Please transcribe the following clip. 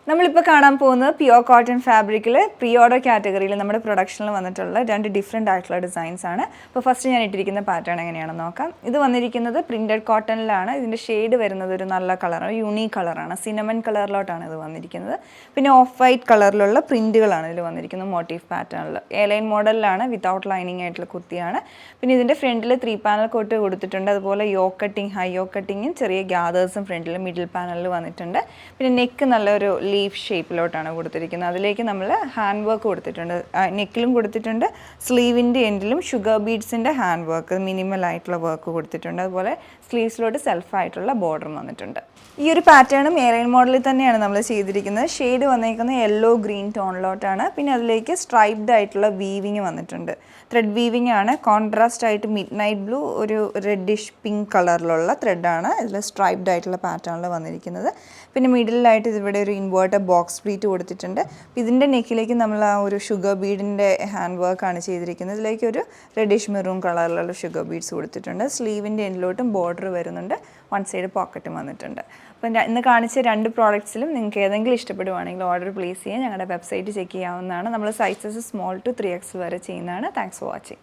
നമ്മളിപ്പോൾ കാണാൻ പോകുന്നത് പ്യുവർ കോട്ടൺ ഫാബ്രിക്കിൽ പ്രീ ഓർഡർ കാറ്റഗറിയിൽ നമ്മുടെ പ്രൊഡക്ഷനിൽ വന്നിട്ടുള്ള രണ്ട് ഡിഫറെൻ്റ് ആയിട്ടുള്ള ഡിസൈൻസ് ആണ്. അപ്പോൾ ഫസ്റ്റ് ഞാൻ ഇട്ടിരിക്കുന്ന പാറ്റേൺ എങ്ങനെയാണെന്ന് നോക്കാം. ഇത് വന്നിരിക്കുന്നത് പ്രിൻറ്റഡ് കോട്ടണിലാണ്. ഇതിൻ്റെ ഷെയ്ഡ് വരുന്നത് ഒരു നല്ല കളറാണ്, യൂണീക്ക് കളറാണ്, സിനമൺ കളറിലോട്ടാണ് ഇത് വന്നിരിക്കുന്നത്. പിന്നെ ഓഫ് വൈറ്റ് കളറിലുള്ള പ്രിൻറ്റുകളാണ് ഇതിൽ വന്നിരിക്കുന്നത് മോട്ടീഫ് പാറ്റേണിൽ. എയർലൈൻ മോഡലിലാണ്, വിത്തൗട്ട് ലൈനിങ് ആയിട്ടുള്ള കുർത്തിയാണ്. പിന്നെ ഇതിൻ്റെ ഫ്രണ്ടിൽ 3 പാനൽ കോട്ട് കൊടുത്തിട്ടുണ്ട്. അതുപോലെ യോക്ക് കട്ടിങ്, ഹൈ യോക്ക് കട്ടിങ്ങും ചെറിയ ഗ്യാദേഴ്സും ഫ്രണ്ടിൽ മിഡിൽ പാനലിൽ വന്നിട്ടുണ്ട്. പിന്നെ നെക്ക് നല്ലൊരു ലീഫ് ഷേപ്പിലോട്ടാണ് കൊടുത്തിരിക്കുന്നത്. അതിലേക്ക് നമ്മൾ ഹാൻഡ് വർക്ക് കൊടുത്തിട്ടുണ്ട്, നെക്കിലും കൊടുത്തിട്ടുണ്ട്, സ്ലീവിൻ്റെ എൻഡിലും ഷുഗർ ബീഡ്സിൻ്റെ ഹാൻഡ് വർക്ക്, മിനിമൽ ആയിട്ടുള്ള വർക്ക് കൊടുത്തിട്ടുണ്ട്. അതുപോലെ സ്ലീവ്സിലോട്ട് സെൽഫായിട്ടുള്ള ബോർഡറും വന്നിട്ടുണ്ട്. ഈ ഒരു പാറ്റേണും എയർലൈൻ മോഡലിൽ തന്നെയാണ് നമ്മൾ ചെയ്തിരിക്കുന്നത്. ഷെയ്ഡ് വന്നിരിക്കുന്നത് യെല്ലോ ഗ്രീൻ ടോണിലോട്ടാണ്. പിന്നെ അതിലേക്ക് സ്ട്രൈപ്ഡ് ആയിട്ടുള്ള വീവിങ് വന്നിട്ടുണ്ട്. ത്രെഡ് വീവിങ് ആണ്. കോൺട്രാസ്റ്റ് ആയിട്ട് മിഡ് നൈറ്റ് ബ്ലൂ, ഒരു റെഡിഷ് പിങ്ക് കളറിലുള്ള ത്രെഡാണ് ഇതിൽ സ്ട്രൈപ്ഡ് ആയിട്ടുള്ള പാറ്റേണിൽ വന്നിരിക്കുന്നത്. പിന്നെ മിഡിലായിട്ട് ഇവിടെ ഒരു ഇൻവേർട്ടർ ബോക്സ് പ്ലീറ്റ് കൊടുത്തിട്ടുണ്ട്. ഇതിൻ്റെ നെക്കിലേക്ക് നമ്മൾ ആ ഒരു ഷുഗർ ബീഡിൻ്റെ ഹാൻഡ് വർക്കാണ് ചെയ്തിരിക്കുന്നത്. ഇതിലേക്ക് ഒരു റെഡിഷ് മെറൂൺ കളറിലുള്ള ഷുഗർ ബീഡ്സ് കൊടുത്തിട്ടുണ്ട്. സ്ലീവിൻ്റെ എൻഡിലോട്ടും ബോർഡർ വരുന്നുണ്ട്, വൺ സൈഡ് പോക്കറ്റും വന്നിട്ടുണ്ട്. അപ്പം ഇന്ന് കാണിച്ച രണ്ട് പ്രോഡക്റ്റ്സിലും നിങ്ങൾക്ക് ഏതെങ്കിലും ഇഷ്ടപ്പെടുവാണെങ്കിൽ ഓർഡർ പ്ലേസ് ചെയ്യാൻ ഞങ്ങളുടെ വെബ്സൈറ്റ് ചെക്ക് ചെയ്യാവുന്നതാണ്. നമ്മൾ സൈസസ് സ്മോൾ ടു 3X വരെ ചെയ്യുന്നതാണ്. Thanks for watching.